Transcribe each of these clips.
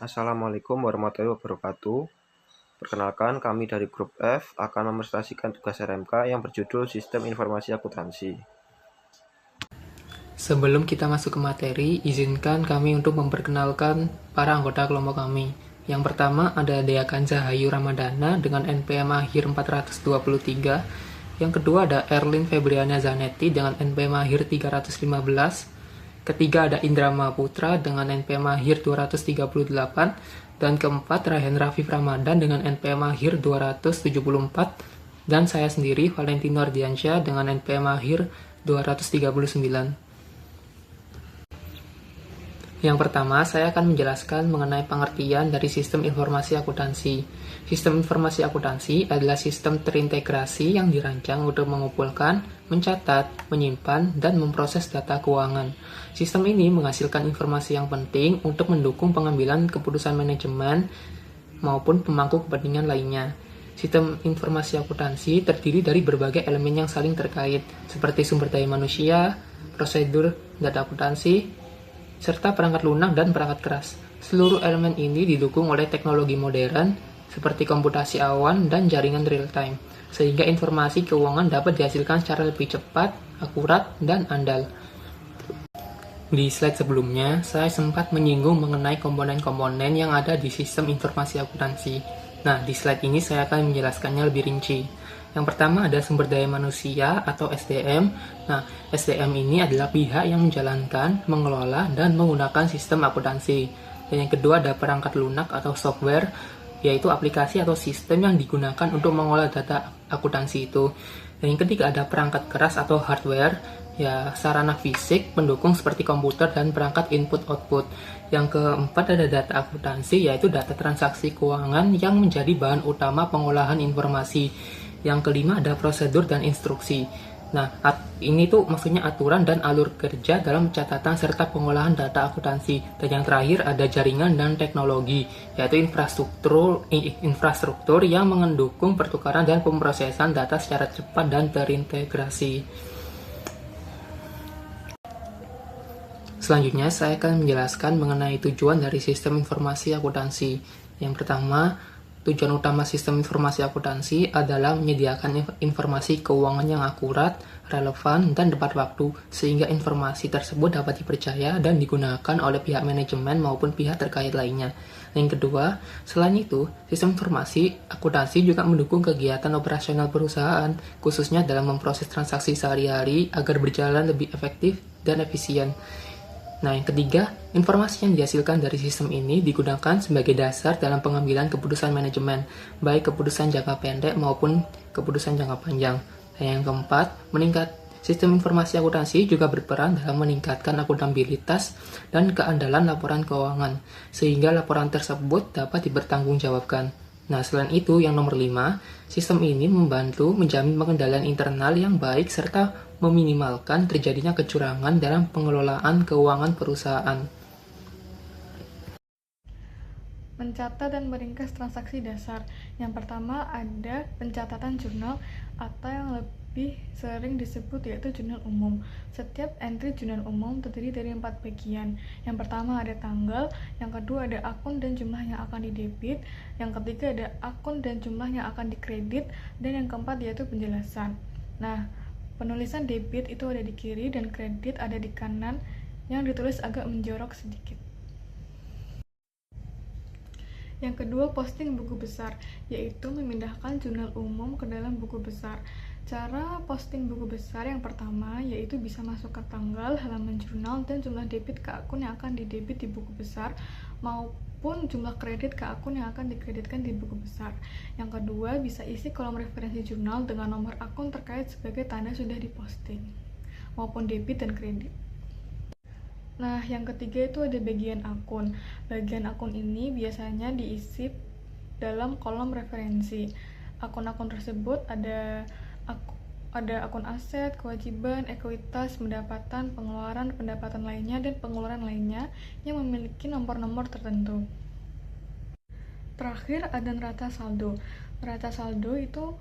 Assalamualaikum warahmatullahi wabarakatuh. Perkenalkan, kami dari grup F akan mepresentasikan tugas RMK yang berjudul Sistem Informasi Akuntansi. Sebelum kita masuk ke materi, izinkan kami untuk memperkenalkan para anggota kelompok kami. Yang pertama ada Dea Kanza Hayu Ramadana dengan NPM akhir 423. Yang kedua ada Erlin Febriana Zanetti dengan NPM akhir 315. Ketiga ada Indra Mahaputra dengan NPM akhir 238. Dan keempat Rayhan Rafif Ramadan dengan NPM akhir 274. Dan saya sendiri Valentino Ardiansyah dengan NPM akhir 239. Yang pertama, saya akan menjelaskan mengenai pengertian dari sistem informasi akuntansi. Sistem informasi akuntansi adalah sistem terintegrasi yang dirancang untuk mengumpulkan, mencatat, menyimpan, dan memproses data keuangan. Sistem ini menghasilkan informasi yang penting untuk mendukung pengambilan keputusan manajemen maupun pemangku kepentingan lainnya. Sistem informasi akuntansi terdiri dari berbagai elemen yang saling terkait, seperti sumber daya manusia, prosedur data akuntansi, serta perangkat lunak dan perangkat keras. Seluruh elemen ini didukung oleh teknologi modern seperti komputasi awan dan jaringan real-time, sehingga informasi keuangan dapat dihasilkan secara lebih cepat, akurat, dan andal. Di slide sebelumnya, saya sempat menyinggung mengenai komponen-komponen yang ada di sistem informasi akuntansi. Nah, di slide ini saya akan menjelaskannya lebih rinci. Yang pertama ada sumber daya manusia atau SDM. Nah, SDM ini adalah pihak yang menjalankan, mengelola, dan menggunakan sistem akuntansi. Dan yang kedua ada perangkat lunak atau software, yaitu aplikasi atau sistem yang digunakan untuk mengolah data akuntansi itu. Dan yang ketiga ada perangkat keras atau hardware, ya sarana fisik pendukung seperti komputer dan perangkat input-output. Yang keempat ada data akuntansi, yaitu data transaksi keuangan yang menjadi bahan utama pengolahan informasi. Yang kelima ada prosedur dan instruksi. Nah, ini tuh maksudnya aturan dan alur kerja dalam catatan serta pengolahan data akuntansi. Dan yang terakhir ada jaringan dan teknologi, yaitu infrastruktur yang mendukung pertukaran dan pemrosesan data secara cepat dan terintegrasi. Selanjutnya, saya akan menjelaskan mengenai tujuan dari sistem informasi akuntansi. Yang pertama, tujuan utama sistem informasi akuntansi adalah menyediakan informasi keuangan yang akurat, relevan, dan tepat waktu, sehingga informasi tersebut dapat dipercaya dan digunakan oleh pihak manajemen maupun pihak terkait lainnya. Yang kedua, selain itu, sistem informasi akuntansi juga mendukung kegiatan operasional perusahaan, khususnya dalam memproses transaksi sehari-hari agar berjalan lebih efektif dan efisien. Nah, yang ketiga, informasi yang dihasilkan dari sistem ini digunakan sebagai dasar dalam pengambilan keputusan manajemen, baik keputusan jangka pendek maupun keputusan jangka panjang. Dan yang keempat, sistem informasi akuntansi juga berperan dalam meningkatkan akuntabilitas dan keandalan laporan keuangan, sehingga laporan tersebut dapat dipertanggungjawabkan. Nah, selain itu, yang nomor 5, sistem ini membantu menjamin pengendalian internal yang baik serta meminimalkan terjadinya kecurangan dalam pengelolaan keuangan perusahaan. Mencatat dan meringkas transaksi dasar. Yang pertama ada pencatatan jurnal atau yang lebih sering disebut yaitu jurnal umum. Setiap entry jurnal umum terdiri dari 4 bagian. Yang pertama ada tanggal, yang kedua ada akun dan jumlah yang akan didebit, yang ketiga ada akun dan jumlah yang akan dikredit, dan yang keempat yaitu penjelasan. Nah, penulisan debit itu ada di kiri dan kredit ada di kanan, yang ditulis agak menjorok sedikit. Yang kedua, posting buku besar, yaitu memindahkan jurnal umum ke dalam buku besar. Cara posting buku besar yang pertama, yaitu bisa masukkan tanggal, halaman jurnal, dan jumlah debit ke akun yang akan didebit di buku besar, maupun jumlah kredit ke akun yang akan dikreditkan di buku besar. Yang kedua, bisa isi kolom referensi jurnal dengan nomor akun terkait sebagai tanda sudah diposting, maupun debit dan kredit. Nah, yang ketiga itu ada bagian akun. Bagian akun ini biasanya diisi dalam kolom referensi. Akun-akun tersebut ada akun aset, kewajiban, ekuitas, pendapatan, pengeluaran, pendapatan lainnya, dan pengeluaran lainnya yang memiliki nomor-nomor tertentu. Terakhir ada neraca saldo. Neraca saldo itu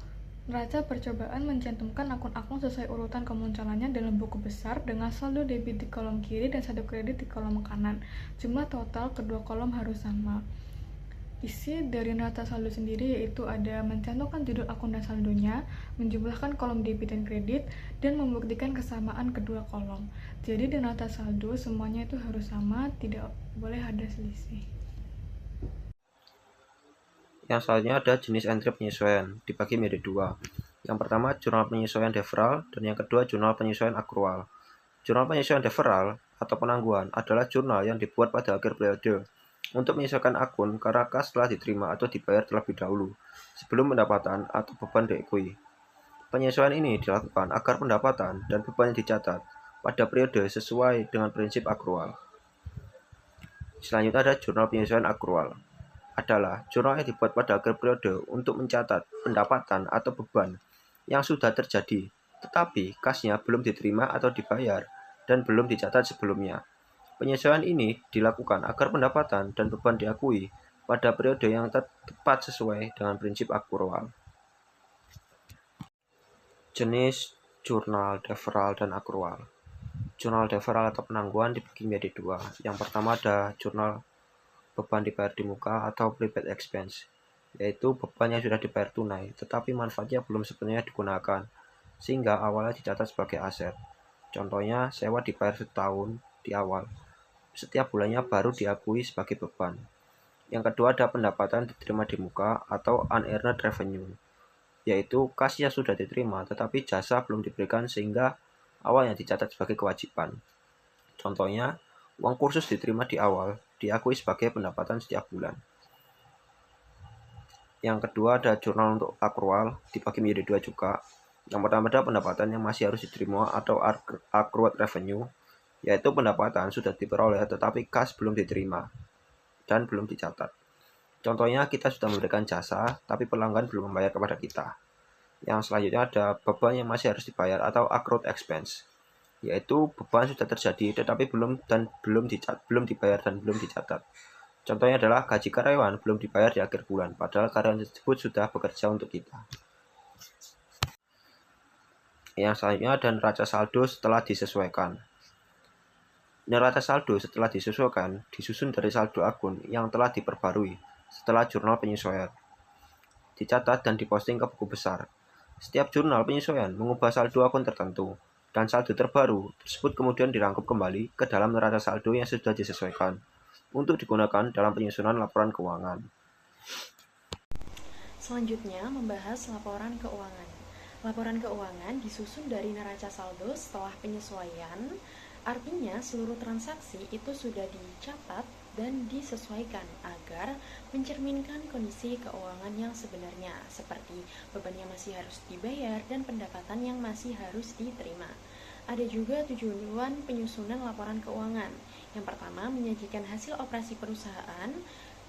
Neraca percobaan mencantumkan akun-akun sesuai urutan kemunculannya dalam buku besar dengan saldo debit di kolom kiri dan saldo kredit di kolom kanan. Jumlah total kedua kolom harus sama. Isi dari neraca saldo sendiri yaitu ada mencantumkan judul akun dan saldonya, menjumlahkan kolom debit dan kredit, dan membuktikan kesamaan kedua kolom. Jadi di neraca saldo semuanya itu harus sama, tidak boleh ada selisih. Yang selanjutnya ada jenis entry penyesuaian, dibagi menjadi dua. Yang pertama, jurnal penyesuaian deferral, dan yang kedua, jurnal penyesuaian akrual. Jurnal penyesuaian deferral atau penangguhan adalah jurnal yang dibuat pada akhir periode untuk menyesuaikan akun karena kas telah diterima atau dibayar terlebih dahulu sebelum pendapatan atau beban diakui. Penyesuaian ini dilakukan agar pendapatan dan beban yang dicatat pada periode sesuai dengan prinsip akrual. Selanjutnya ada jurnal penyesuaian akrual. Adalah jurnal yang dibuat pada akhir periode untuk mencatat pendapatan atau beban yang sudah terjadi, tetapi kasnya belum diterima atau dibayar dan belum dicatat sebelumnya. Penyesuaian ini dilakukan agar pendapatan dan beban diakui pada periode yang tepat sesuai dengan prinsip akrual. Jenis jurnal deferral dan akrual. Jurnal deferral atau penangguhan dibagi menjadi dua. Yang pertama ada jurnal beban dibayar di muka atau prepaid expense, yaitu beban yang sudah dibayar tunai tetapi manfaatnya belum sepenuhnya digunakan sehingga awalnya dicatat sebagai aset. Contohnya sewa dibayar setahun di awal, setiap bulannya baru diakui sebagai beban. Yang kedua ada pendapatan diterima di muka atau unearned revenue, yaitu kas yang sudah diterima tetapi jasa belum diberikan sehingga awalnya dicatat sebagai kewajiban. Contohnya uang kursus diterima di awal, diakui sebagai pendapatan setiap bulan. Yang kedua ada jurnal untuk akrual, dibagi menjadi dua juga. Yang pertama ada pendapatan yang masih harus diterima atau accrued revenue, yaitu pendapatan sudah diperoleh tetapi kas belum diterima dan belum dicatat. Contohnya kita sudah memberikan jasa tapi pelanggan belum membayar kepada kita. Yang selanjutnya ada beban yang masih harus dibayar atau accrued expense, yaitu beban sudah terjadi tetapi belum dibayar dan belum dicatat. Contohnya adalah gaji karyawan belum dibayar di akhir bulan, padahal karyawan tersebut sudah bekerja untuk kita. Yang selanjutnya ada neraca saldo setelah disesuaikan. Neraca saldo setelah disesuaikan disusun dari saldo akun yang telah diperbarui setelah jurnal penyesuaian, dicatat dan diposting ke buku besar. Setiap jurnal penyesuaian mengubah saldo akun tertentu, dan saldo terbaru tersebut kemudian dirangkum kembali ke dalam neraca saldo yang sudah disesuaikan untuk digunakan dalam penyusunan laporan keuangan. Selanjutnya membahas laporan keuangan. Laporan keuangan disusun dari neraca saldo setelah penyesuaian, artinya seluruh transaksi itu sudah dicatat dan disesuaikan agar mencerminkan kondisi keuangan yang sebenarnya, seperti beban yang masih harus dibayar dan pendapatan yang masih harus diterima. Ada juga tujuan penyusunan laporan keuangan. Yang pertama, menyajikan hasil operasi perusahaan,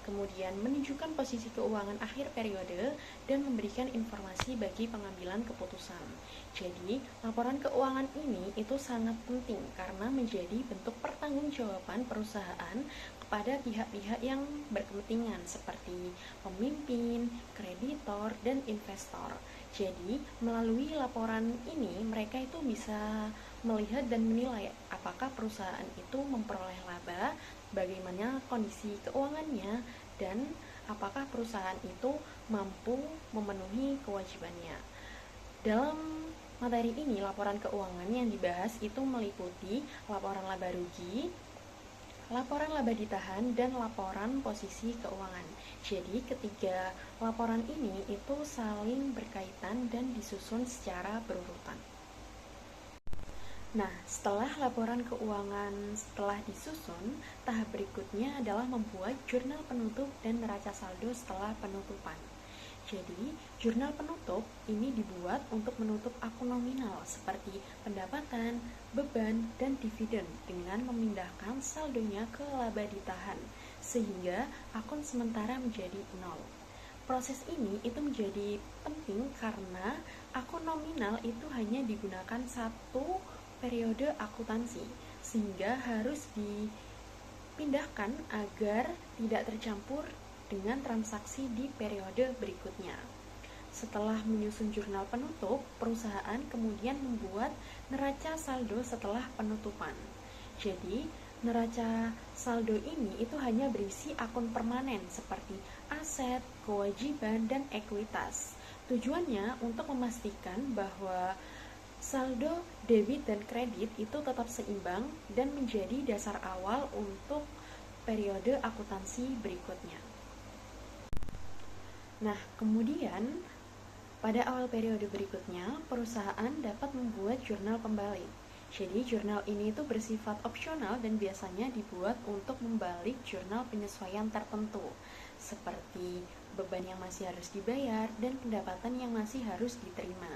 kemudian menunjukkan posisi keuangan akhir periode, dan memberikan informasi bagi pengambilan keputusan. Jadi, laporan keuangan ini itu sangat penting karena menjadi bentuk pertanggungjawaban perusahaan kepada pihak-pihak yang berkepentingan seperti pemimpin, kreditor, dan investor. Jadi, melalui laporan ini mereka itu bisa melihat dan menilai apakah perusahaan itu memperoleh laba, bagaimana kondisi keuangannya, dan apakah perusahaan itu mampu memenuhi kewajibannya. Dalam materi ini, laporan keuangan yang dibahas itu meliputi laporan laba rugi, laporan laba ditahan, dan laporan posisi keuangan. Jadi ketiga laporan ini itu saling berkaitan dan disusun secara berurutan. Nah, setelah laporan keuangan setelah disusun, tahap berikutnya adalah membuat jurnal penutup dan neraca saldo setelah penutupan. Jadi, jurnal penutup ini dibuat untuk menutup akun nominal seperti pendapatan, beban, dan dividen dengan memindahkan saldonya ke laba ditahan, sehingga akun sementara menjadi nol. Proses ini itu menjadi penting karena akun nominal itu hanya digunakan satu periode akuntansi, sehingga harus dipindahkan agar tidak tercampur dengan transaksi di periode berikutnya. Setelah menyusun jurnal penutup, perusahaan kemudian membuat neraca saldo setelah penutupan. Jadi, neraca saldo ini itu hanya berisi akun permanen seperti aset, kewajiban, dan ekuitas. Tujuannya untuk memastikan bahwa saldo debit dan kredit itu tetap seimbang dan menjadi dasar awal untuk periode akuntansi berikutnya. Nah, kemudian pada awal periode berikutnya, perusahaan dapat membuat jurnal pembalik. Jadi, jurnal ini itu bersifat opsional dan biasanya dibuat untuk membalik jurnal penyesuaian tertentu, seperti beban yang masih harus dibayar dan pendapatan yang masih harus diterima.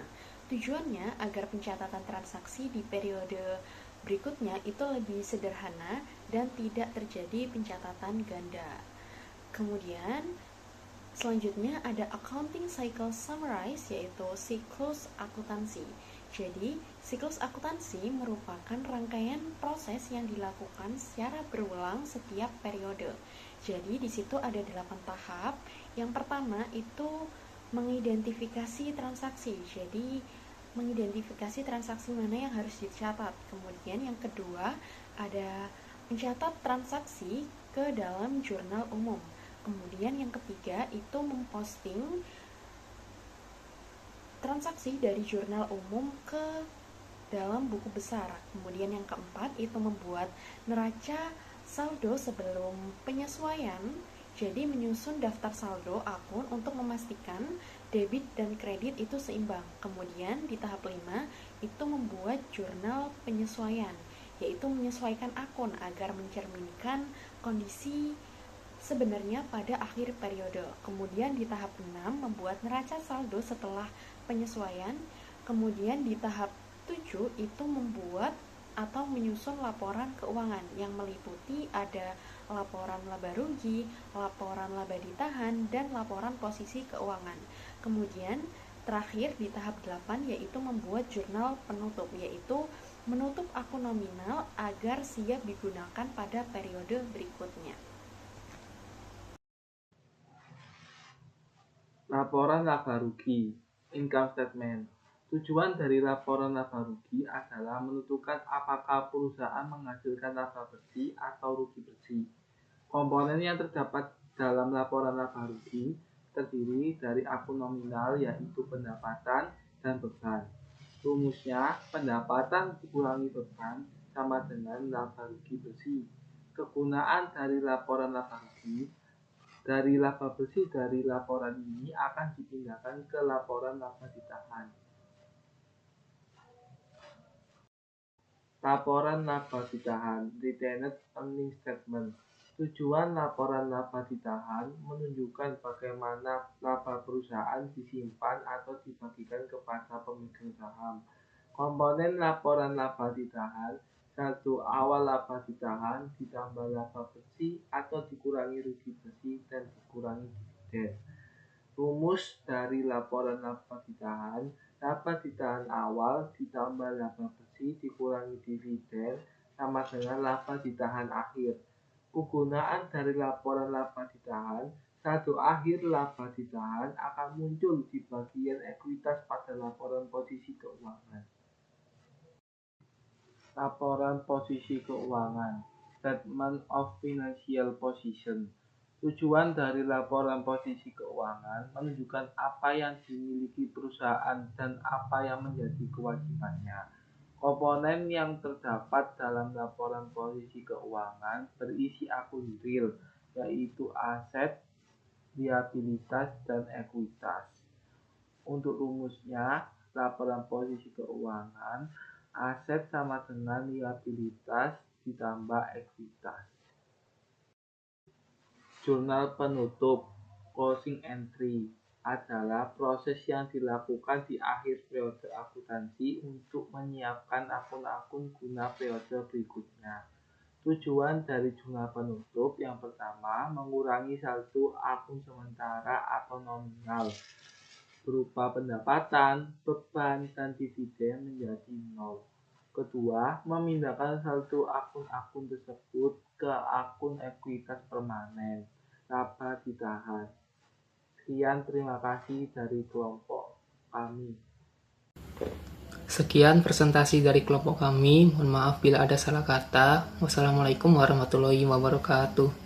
Tujuannya agar pencatatan transaksi di periode berikutnya itu lebih sederhana dan tidak terjadi pencatatan ganda. Kemudian, selanjutnya ada accounting cycle summarize, yaitu siklus akuntansi. Jadi, siklus akuntansi merupakan rangkaian proses yang dilakukan secara berulang setiap periode. Jadi, di situ ada 8 tahap. Yang pertama itu mengidentifikasi transaksi. Jadi, mengidentifikasi transaksi mana yang harus dicatat. Kemudian yang kedua ada mencatat transaksi ke dalam jurnal umum. Kemudian yang ketiga itu memposting transaksi dari jurnal umum ke dalam buku besar. Kemudian yang keempat itu membuat neraca saldo sebelum penyesuaian. Jadi menyusun daftar saldo akun untuk memastikan debit dan kredit itu seimbang. Kemudian di tahap 5 itu membuat jurnal penyesuaian, yaitu menyesuaikan akun agar mencerminkan kondisi sebenarnya pada akhir periode. Kemudian di tahap 6 membuat neraca saldo setelah penyesuaian. Kemudian di tahap 7 itu membuat atau menyusun laporan keuangan yang meliputi ada laporan laba rugi, laporan laba ditahan, dan laporan posisi keuangan. Kemudian terakhir di tahap 8 yaitu membuat jurnal penutup, yaitu menutup akun nominal agar siap digunakan pada periode berikutnya. Laporan laba rugi, income statement. Tujuan dari laporan laba rugi adalah menentukan apakah perusahaan menghasilkan laba bersih atau rugi bersih. Komponen yang terdapat dalam laporan laba rugi terdiri dari akun nominal, yaitu pendapatan dan beban. Rumusnya, pendapatan dikurangi beban sama dengan laba rugi bersih. Kegunaan dari laporan laba rugi: dari laba bersih dari laporan ini akan dipindahkan ke laporan laba ditahan. Laporan laba ditahan, retained earnings statement. Tujuan laporan laba ditahan menunjukkan bagaimana laba perusahaan disimpan atau dibagikan kepada pemegang saham. Komponen laporan laba ditahan: 1. Awal laba ditahan ditambah laba bersih atau dikurangi rugi bersih dan dikurangi dividen. Rumus dari laporan laba ditahan: laba ditahan awal ditambah laba bersih dikurangi dividen sama dengan laba ditahan akhir. Kegunaan dari laporan laba ditahan: 1. Akhir laba ditahan akan muncul di bagian ekuitas pada laporan posisi keuangan. Laporan posisi keuangan, Statement of Financial Position. Tujuan dari laporan posisi keuangan menunjukkan apa yang dimiliki perusahaan dan apa yang menjadi kewajibannya. Komponen yang terdapat dalam laporan posisi keuangan berisi akun real, yaitu aset, liabilitas, dan ekuitas. Untuk rumusnya, laporan posisi keuangan, aset sama dengan liabilitas ditambah ekuitas. Jurnal penutup, closing entry, adalah proses yang dilakukan di akhir periode akuntansi untuk menyiapkan akun-akun guna periode berikutnya. Tujuan dari jurnal penutup yang pertama, mengurangi saldo akun sementara atau nominal berupa pendapatan, beban, dan dividen menjadi nol. Kedua, memindahkan saldo akun-akun tersebut ke akun ekuitas permanen, laba ditahan. Sekian, terima kasih dari kelompok kami. Sekian presentasi dari kelompok kami. Mohon maaf bila ada salah kata. Wassalamualaikum warahmatullahi wabarakatuh.